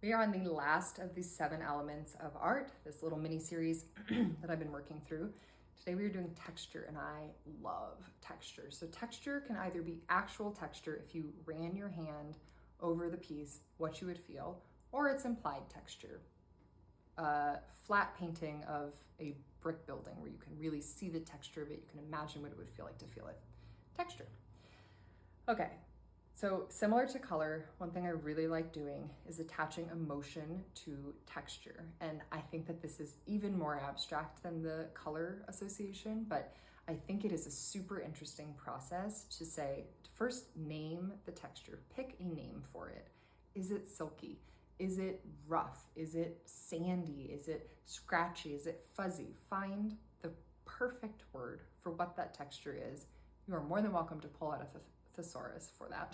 We are on the last of the 7 elements of art, this little mini series that I've been working through. Today we are doing texture, and I love texture. So texture can either be actual texture, if you ran your hand over the piece, what you would feel, or it's implied texture. Flat painting of a brick building where you can really see the texture of it, you can imagine what it would feel like to feel it. Texture. Okay, so similar to color, one thing I really like doing is attaching emotion to texture. And I think that this is even more abstract than the color association, but I think it is a super interesting process to say, to first name the texture, pick a name for it. Is it silky? Is it rough? Is it sandy? Is it scratchy? Is it fuzzy? Find the perfect word for what that texture is. You are more than welcome to pull out a thesaurus for that.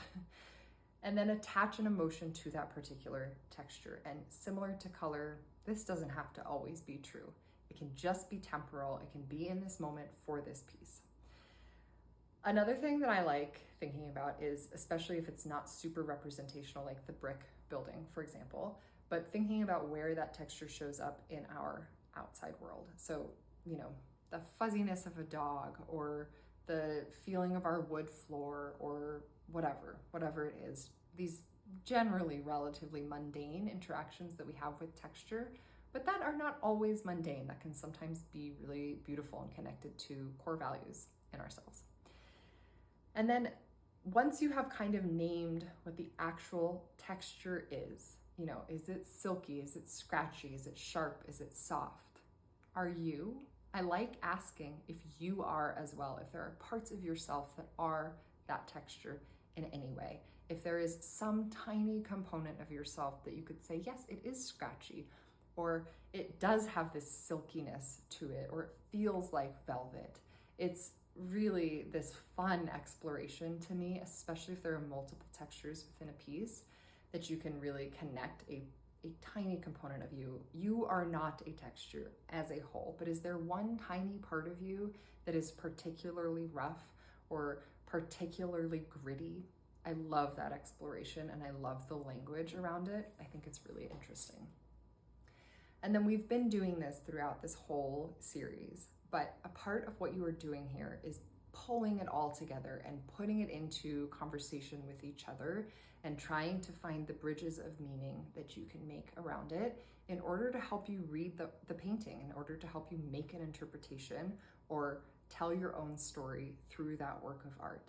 And then attach an emotion to that particular texture. And similar to color, this doesn't have to always be true. It can just be temporal. It can be in this moment for this piece. Another thing that I like thinking about is, especially if it's not super representational, like the brick building, for example, but thinking about where that texture shows up in our outside world. So, the fuzziness of a dog, or the feeling of our wood floor, or whatever it is. These generally relatively mundane interactions that we have with texture, but that are not always mundane. That can sometimes be really beautiful and connected to core values in ourselves. And then once you have kind of named what the actual texture is it silky? Is it scratchy? Is it sharp? Is it soft? Are you? I like asking if you are as well, if there are parts of yourself that are that texture in any way. If there is some tiny component of yourself that you could say, yes, it is scratchy, or it does have this silkiness to it, or it feels like velvet. It's really this fun exploration to me, especially if there are multiple textures within a piece, that you can really connect a tiny component of you. You are not a texture as a whole, but is there one tiny part of you that is particularly rough or particularly gritty? I love that exploration, and I love the language around it. I think it's really interesting. And then we've been doing this throughout this whole series, but a part of what you are doing here is pulling it all together and putting it into conversation with each other and trying to find the bridges of meaning that you can make around it in order to help you read the painting, in order to help you make an interpretation or tell your own story through that work of art.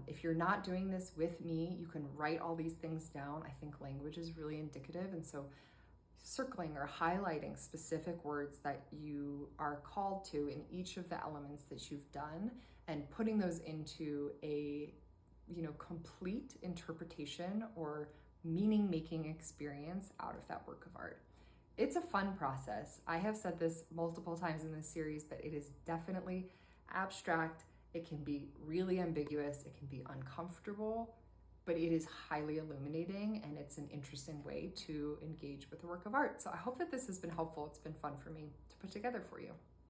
If you're not doing this with me, you can write all these things down. I think language is really indicative, and so circling or highlighting specific words that you are called to in each of the elements that you've done and putting those into a complete interpretation or meaning-making experience out of that work of art. It's a fun process. I have said this multiple times in this series, but it is definitely abstract. It can be really ambiguous. It can be uncomfortable, but it is highly illuminating, and it's an interesting way to engage with the work of art. So I hope that this has been helpful. It's been fun for me to put together for you.